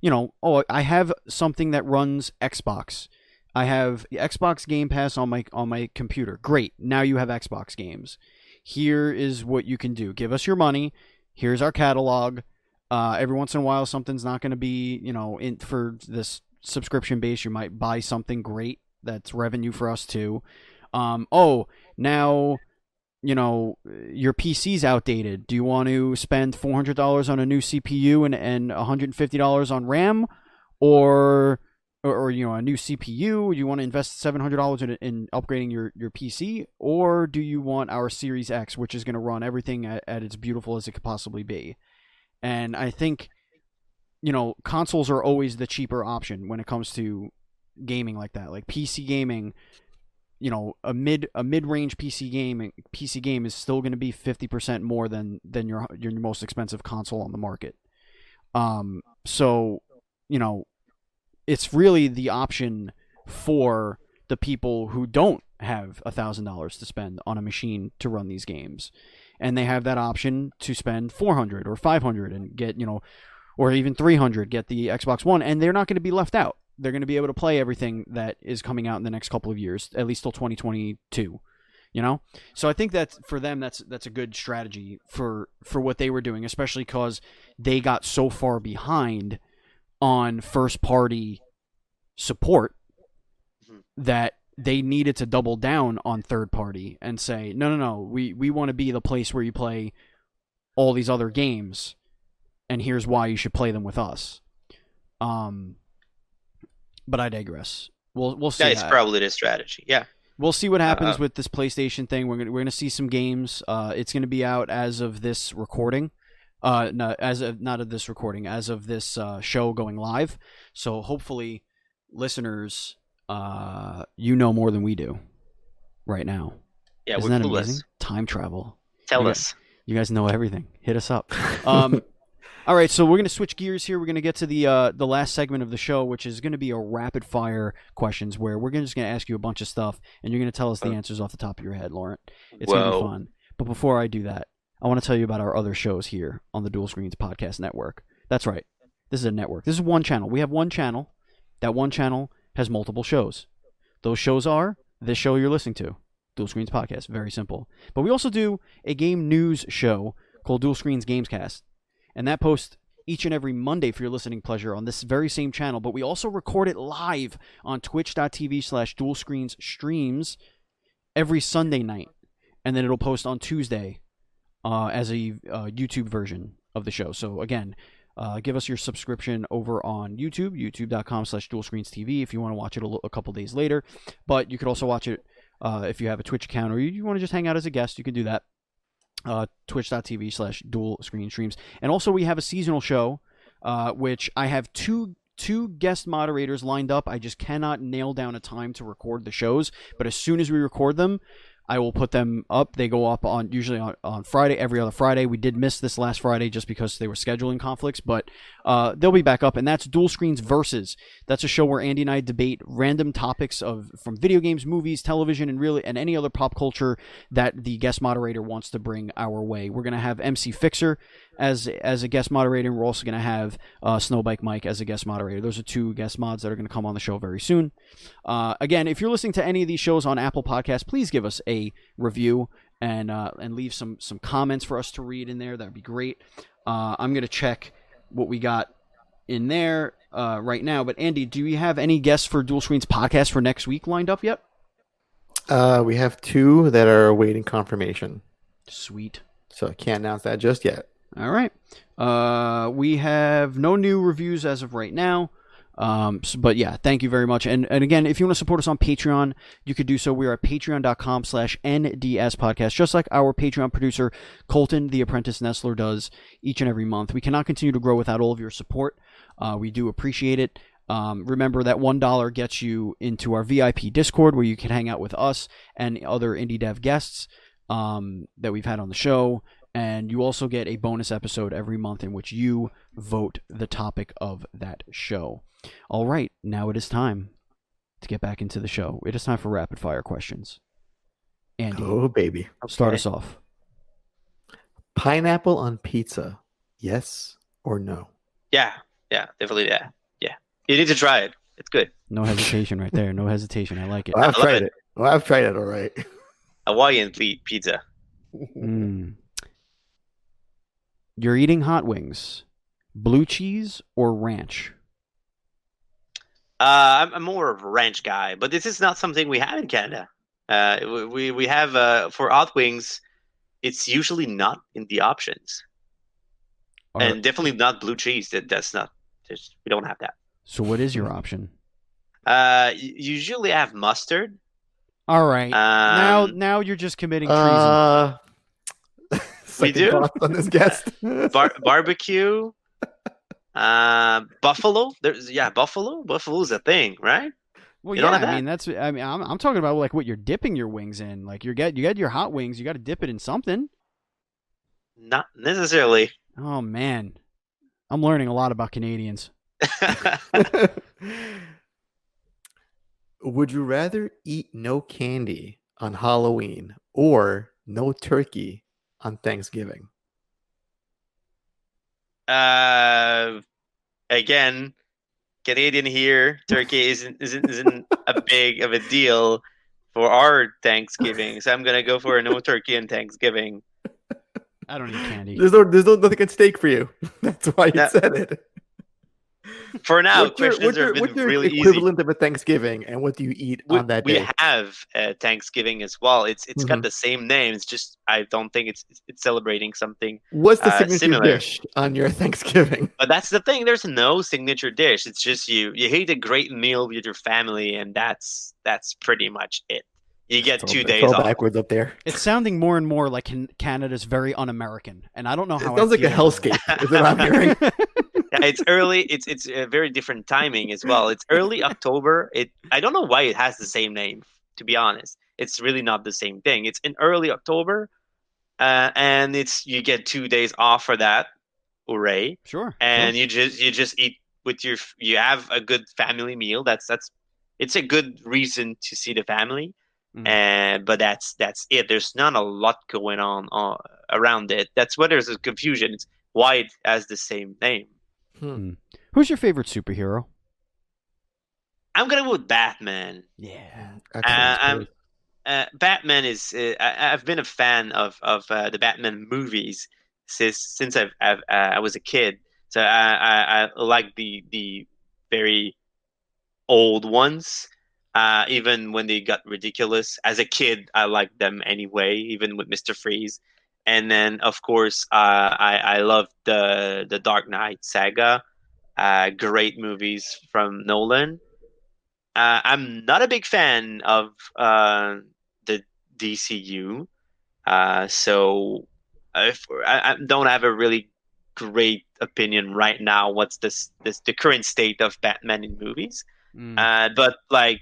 I have something that runs Xbox. I have the Xbox Game Pass on my computer. Great, now you have Xbox games. Here is what you can do. Give us your money. Here's our catalog. Every once in a while, something's not going to be, for this subscription base, you might buy something great that's revenue for us too. Now, your PC's outdated. Do you want to spend $400 on a new CPU and $150 on RAM, or a new CPU? Do you want to invest $700 in upgrading your PC, or do you want our Series X, which is going to run everything at as beautiful as it could possibly be? And I think, consoles are always the cheaper option when it comes to gaming like that. Like PC gaming, a mid-range PC game is still going to be 50% more than your most expensive console on the market. So, it's really the option for the people who don't have $1,000 to spend on a machine to run these games, and they have that option to spend $400 or $500 and get, or even $300, get the Xbox One, and they're not going to be left out. They're going to be able to play everything that is coming out in the next couple of years, at least till 2022. So I think that for them, that's a good strategy for what they were doing, especially because they got so far behind on first party support that they needed to double down on third party and say, no, we want to be the place where you play all these other games, and here's why you should play them with us. But I digress. We'll see. Yeah, it's probably the strategy. Yeah. We'll see what happens with this PlayStation thing. We're gonna see some games. It's gonna be out as of this recording. No, as of this show going live. So hopefully, listeners, you know more than we do right now. Yeah, Isn't we're that clueless. amazing? Time travel. Tell us. You guys know everything. Hit us up. All right, so we're going to switch gears here. We're going to get to the last segment of the show, which is going to be a rapid fire questions, where we're just going to ask you a bunch of stuff, and you're going to tell us the answers off the top of your head, Laurent. It's going to be fun. But before I do that, I want to tell you about our other shows here on the Dual Screens Podcast Network. That's right. This is a network. This is one channel. We have one channel. That one channel has multiple shows. Those shows are this show you're listening to, Dual Screens Podcast. Very simple. But we also do a game news show called Dual Screens Gamescast. And that posts each and every Monday for your listening pleasure on this very same channel. But we also record it live on twitch.tv/dualscreensstreams every Sunday night. And then it'll post on Tuesday as a YouTube version of the show. So again, give us your subscription over on YouTube, youtube.com/dualscreens.tv if you want to watch it a couple days later. But you could also watch it if you have a Twitch account, or you want to just hang out as a guest, you can do that. Twitch.tv/dualscreenstreams. And also we have a seasonal show, which I have two guest moderators lined up. I just cannot nail down a time to record the shows, but as soon as we record them, I will put them up. They go up usually on Friday, every other Friday. We did miss this last Friday just because they were scheduling conflicts, but they'll be back up. And that's Dual Screens Versus. That's a show where Andy and I debate random topics from video games, movies, television, and any other pop culture that the guest moderator wants to bring our way. We're going to have MC Fixer as a guest moderator, and we're also going to have Snowbike Mike as a guest moderator. Those are two guest mods that are going to come on the show very soon. Again, if you're listening to any of these shows on Apple Podcasts, please give us a review and leave some comments for us to read in there. That'd be great. I'm going to check what we got in there right now. But Andy, do you have any guests for Dual Screens Podcast for next week lined up yet? We have two that are awaiting confirmation. Sweet. So I can't announce that just yet. All right. We have no new reviews as of right now. But yeah, thank you very much. And again, if you want to support us on Patreon, you could do so. We are at patreon.com/NDS podcast, just like our Patreon producer, Colton, the Apprentice Nestler, does each and every month. We cannot continue to grow without all of your support. We do appreciate it. Remember that $1 gets you into our VIP Discord, where you can hang out with us and other indie dev guests that we've had on the show. And you also get a bonus episode every month in which you vote the topic of that show. All right, now it is time to get back into the show. It is time for rapid fire questions. Andy, oh baby, start us off. Pineapple on pizza, yes or no? Yeah, definitely. Yeah. You need to try it. It's good. No hesitation right there. No hesitation. I like it. Well, I've tried it. Well, I've tried it. All right. Hawaiian pizza. You're eating hot wings. Blue cheese or ranch? I'm more of a ranch guy, but this is not something we have in Canada. We have for hot wings, it's usually not in the options, and definitely not blue cheese. That's not. We don't have that. So what is your option? Usually have mustard. All right. Now you're just committing treason. We do on this guest. Barbecue. Buffalo. Buffalo. Buffalo's a thing, right? Well, You yeah, don't have I that? mean that's. I mean, I'm talking about like what you're dipping your wings in. Like you got your hot wings. You got to dip it in something. Not necessarily. Oh man, I'm learning a lot about Canadians. Would you rather eat no candy on Halloween or no turkey on Thanksgiving? uh, Again, Canadian here. Turkey isn't a big of a deal for our Thanksgiving, so I'm gonna go for a no turkey on Thanksgiving. I don't eat candy. There's nothing at stake for you. That's why you Now, said it. for now, questions have What's been your really easy. equivalent of a Thanksgiving, and what do you eat on that We day? have Thanksgiving as well. It's got Mhm. the same name. It's just I don't think it's celebrating something What's the signature similar. dish on your Thanksgiving? But that's the thing. There's no signature dish. It's just you eat a great meal with your family, and that's pretty much it. You get two It's days all off. backwards up there. It's sounding more and more like Canada's very un-American, and I don't know how It sounds I like a feel about it. hellscape. Is what I'm hearing. Yeah, it's early. It's a very different timing as well. It's early October. I don't know why it has the same name. To be honest, it's really not the same thing. It's in early October, and it's you get 2 days off for that. Hooray! Sure. And you just eat with you have a good family meal. That's it's a good reason to see the family. And but that's it. There's not a lot going on around it. That's why there's a confusion. It's why it has the same name. Who's your favorite superhero? I'm gonna go with Batman. Yeah. Excellent I'm choice. Batman is I've been a fan of the Batman movies since I was a kid. So I like the very old ones. Even when they got ridiculous as a kid, I liked them anyway. Even with Mister Freeze, and then of course I love the Dark Knight saga. Great movies from Nolan. I'm not a big fan of the DCU, so I don't have a really great opinion right now. What's this the current state of Batman in movies? But like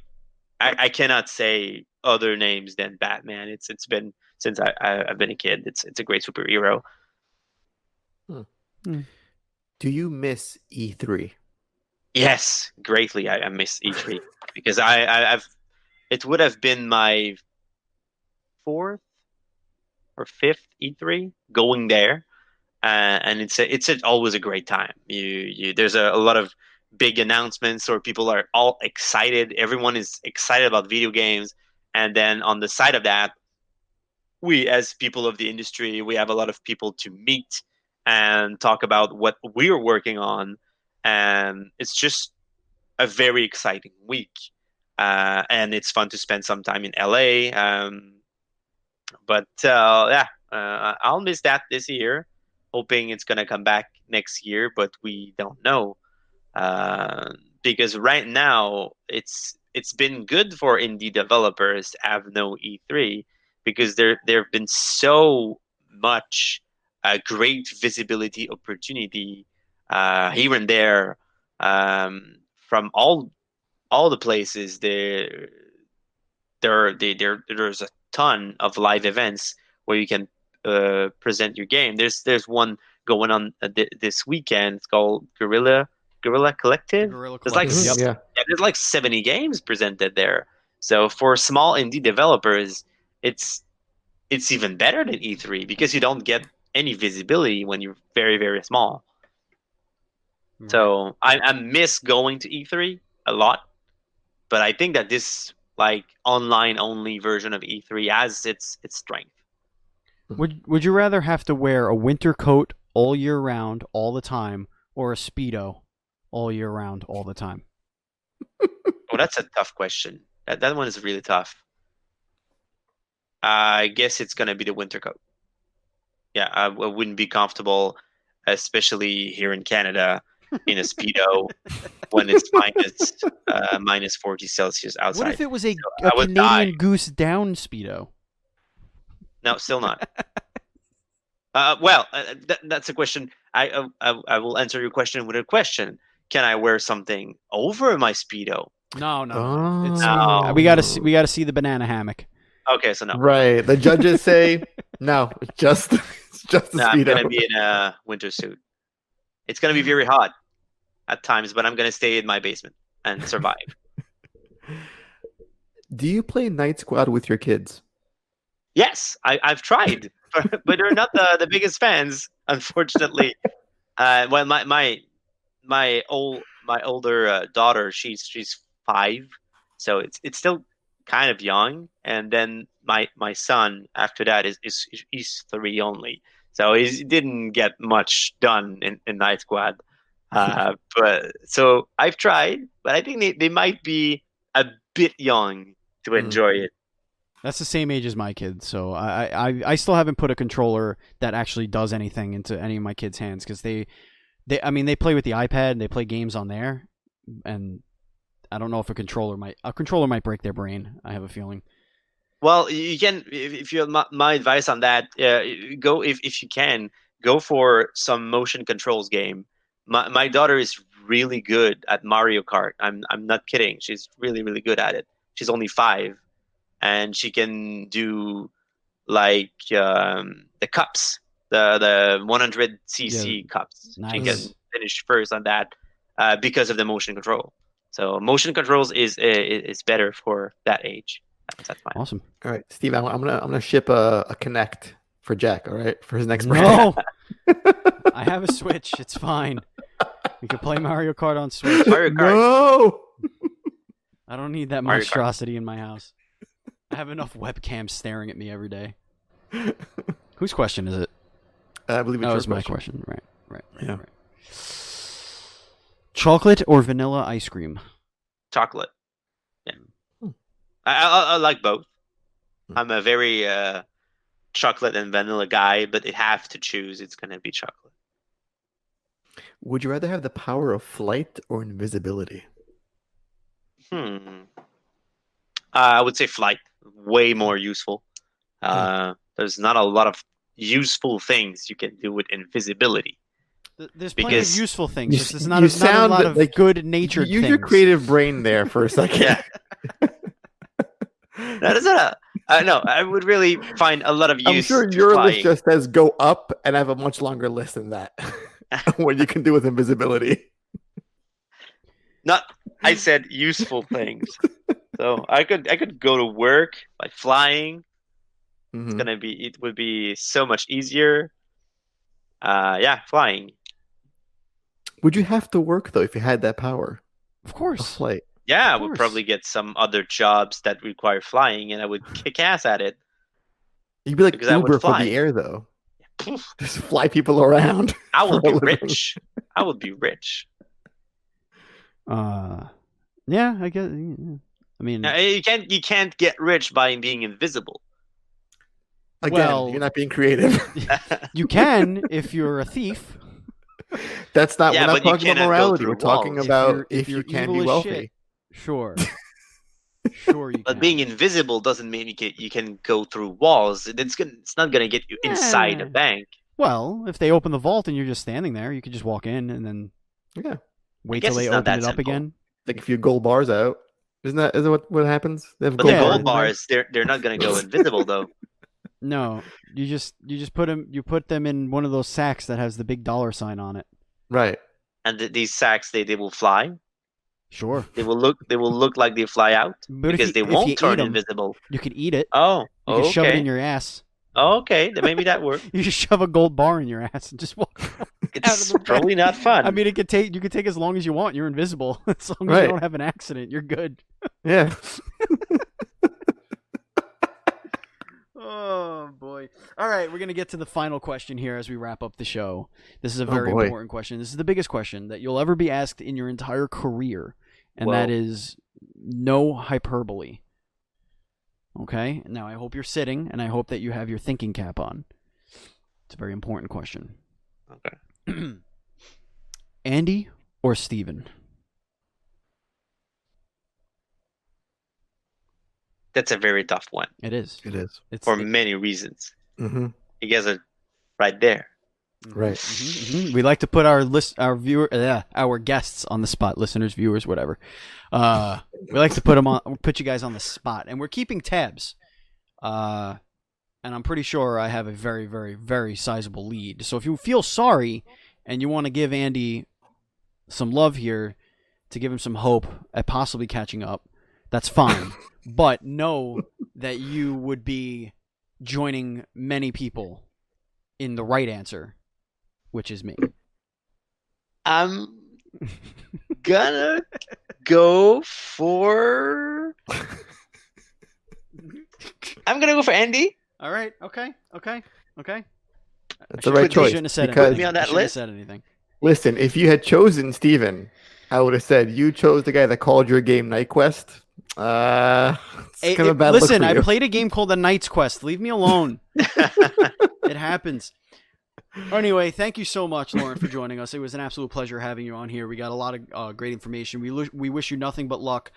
I cannot say other names than Batman. It's been since I've been a kid. It's a great superhero. Do you miss E3? Yes, greatly. I miss E3 because I've it would have been my fourth or fifth E3 going there, and always a great time. There's a lot of big announcements, or people are all excited. Everyone is excited about video games, and then on the side of that, we as people of the industry, we have a lot of people to meet and talk about what we're working on, and it's just a very exciting week. And it's fun to spend some time in LA. But yeah, I'll miss that this year. Hoping it's gonna come back next year, but we don't know. Because right now it's been good for indie developers to have no E3 because there have been so much great visibility opportunity here and there from all the places there's a ton of live events where you can present your game. There's one going on this weekend. It's called Gorilla Collective. Gorilla There's like Collective. Yep. Yeah. there's like 70 games presented there. So for small indie developers, it's it's even better than E3 because you don't get any visibility when you're very very small. Right. So I miss going to E3 a lot, but I think that this like online only version of E3 has its strength. Would you rather have to wear a winter coat all year round, all the time, or a speedo all year round, all the time? Oh, that's a tough question. That one is really tough. I guess it's gonna be the winter coat. Yeah, I wouldn't be comfortable, especially here in Canada, in a speedo when it's minus 40 Celsius outside. What if it was a I would Canadian die. Goose down speedo? No, still not. Well, that's a question. I will answer your question with a question. Can I wear something over my speedo? No. It's Oh. we gotta see the banana hammock. Okay, so no. Right. The judges say no. It's just the No, I'm gonna speedo. be in a winter suit. It's gonna be very hot at times, but I'm gonna stay in my basement and survive. Do you play Night Squad with your kids? Yes, I've tried, but they're not the biggest fans, unfortunately. Well, my older daughter, she's 5, so it's still kind of young, and then my son after that is he's 3 only, so he didn't get much done in Night Squad. But so I've tried, but I think they might be a bit young to enjoy it. That's the same age as my kids, so I still haven't put a controller that actually does anything into any of my kids' hands because they play with the iPad and they play games on there, and I don't know if a controller might break their brain. I have a feeling. Well, you can if you my advice on that, go if you can go for some motion controls game. My daughter is really good at Mario Kart. I'm not kidding. She's really really good at it. She's only 5. And she can do like the cups, the 100cc cups. Nice. She can finish first on that because of the motion control. So motion controls is better for that age. That's fine. Awesome. All right, Steve. I'm gonna ship a Connect for Jack. All right, for his next birthday. No, I have a Switch. It's fine. We can play Mario Kart on Switch. Mario Kart. No. I don't need that Mario Kart. monstrosity in my house. I have enough webcams staring at me every day. Whose question is it? I believe it's That your was my question. question. Right. Yeah. Chocolate or vanilla ice cream? Chocolate. Yeah. I like both. I'm a very chocolate and vanilla guy, but it have to choose. It's gonna be chocolate. Would you rather have the power of flight or invisibility? I would say flight. Way more useful. There's not a lot of useful things you can do with invisibility. There's plenty of useful things. You- There's you not a sound lot of like good-natured Use things. your creative brain there for a second. Yeah. That is no. I would really find a lot of use. I'm sure to your flying. list just says go up, and I have a much longer list than that. What you can do with invisibility. Not. I said useful things. So I could go to work by flying. Mhm. It would be so much easier. Yeah, flying. Would you have to work though if you had that power? Of A course. flight. Yeah, I Of would course. probably get some other jobs that require flying, and I would kick ass at it. You'd be like Because I would Uber for fly. the air though. Poof, Just fly people around. I would for be a living. rich. I would be rich. Yeah, I guess. Yeah. I mean, Now, you can't get rich by being invisible. Again, Well- you're not being creative. you can if you're a thief. That's not. Yeah, we're not but you talking about cannot go morality. through We're talking walls. about If if you're you can evil be as wealthy. shit. Sure. Sure, you But can. being invisible doesn't mean you can go through walls. It's not gonna get you inside a Eh. bank. Well, if they open the vault and you're just standing there, you could just walk in and then Yeah, wait guess till they it's not open that it up simple. again. like if you gold bars out, isn't that what happens? They have But the Yeah. gold bars in there? bars, they're not gonna go invisible though. No, you just put them in one of those sacks that has the big dollar sign on it. Right. And these sacks, they will fly. Sure. They will look like they fly out But because if they you won't eat turn 'em, invisible. you could eat it. Oh, You can shove it in okay. your ass. Okay, then maybe that works. You just shove a gold bar in your ass and just walk. It's the back. probably not fun. I mean, you could take as long as you want. You're invisible as long as Right. you don't have an accident. You're good. Yeah. Oh boy! All right, we're gonna get to the final question here as we wrap up the show. This is a Oh, very boy. important question. This is the biggest question that you'll ever be asked in your entire career, and Whoa. that is no hyperbole. Okay. Now I hope you're sitting, and I hope that you have your thinking cap on. It's a very important question. Okay. Andy or Steven? That's a very tough one It is. It is. It's for many reasons. Mm-hmm. You guys are right there. Right. We like to put our our guests on the spot, listeners, viewers, whatever. We like to put you guys on the spot, and we're keeping tabs. And I'm pretty sure I have a very, very, very sizable lead. So if you feel sorry and you want to give Andy some love here to give him some hope at possibly catching up, that's fine. But know that you would be joining many people in the right answer, which is me. I'm gonna go for Andy. All right. Okay. That's the right choice. Shouldn't have said Because Put me on that list. Said anything. listen, if you had chosen Steven, I would have said you chose the guy that called your game Night Quest. It's kind of a bad listen, look for I you. played a game called The Knight's Quest. Leave me alone. It happens. Anyway, thank you so much, Lauren, for joining us. It was an absolute pleasure having you on here. We got a lot of great information. We wish you nothing but luck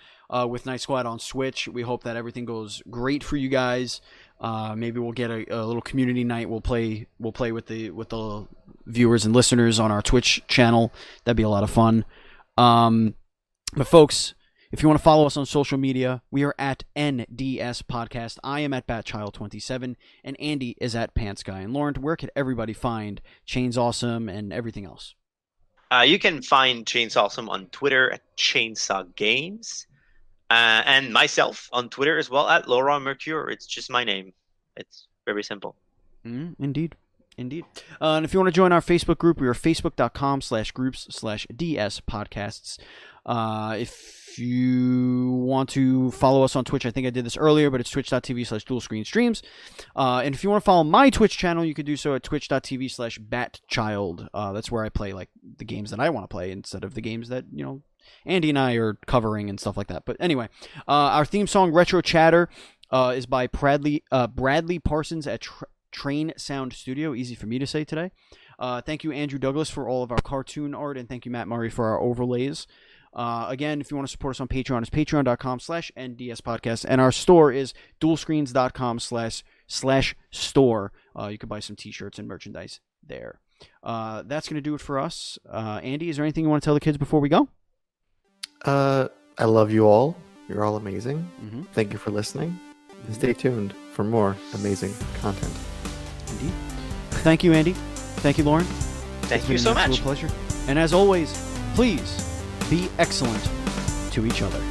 with Night Squad on Switch. We hope that everything goes great for you guys. Maybe we'll get a little community night. We'll play with the viewers and listeners on our Twitch channel. That'd be a lot of fun. But folks, if you want to follow us on social media, we are at NDS Podcast. I am at BatChild27, and Andy is at PantsGuy. And Lauren, where could everybody find Chainsawesome and everything else? You can find Chainsawesome on Twitter at Chainsaw Games, and myself on Twitter as well at Laurent Mercure. It's just my name. It's very simple. Indeed. And if you want to join our Facebook group, we are facebook.com/groups/DS podcasts. If you want to follow us on Twitch, I think I did this earlier, but it's twitch.tv/dualscreenstreams. And if you want to follow my Twitch channel, you can do so at twitch.tv/batchild. That's where I play like the games that I want to play instead of the games that, Andy and I are covering and stuff like that. But anyway, our theme song Retro Chatter is by Bradley Parsons at Train Sound Studio. Easy for me to say today. Thank you, Andrew Douglas, for all of our cartoon art, and thank you, Matt Murray, for our overlays. Again, if you want to support us on Patreon, it's patreon.com/NDS podcast, and our store is dualscreens.com/store. You can buy some t-shirts and merchandise there. That's going to do it for us. Andy, is there anything you want to tell the kids before we go? I love you all. You're all amazing. Mm-hmm. Thank you for listening. And stay tuned for more amazing content. Indeed. Thank you, Andy. Thank you, Lauren. Thank you so much. It's been an absolute pleasure. And as always, please be excellent to each other.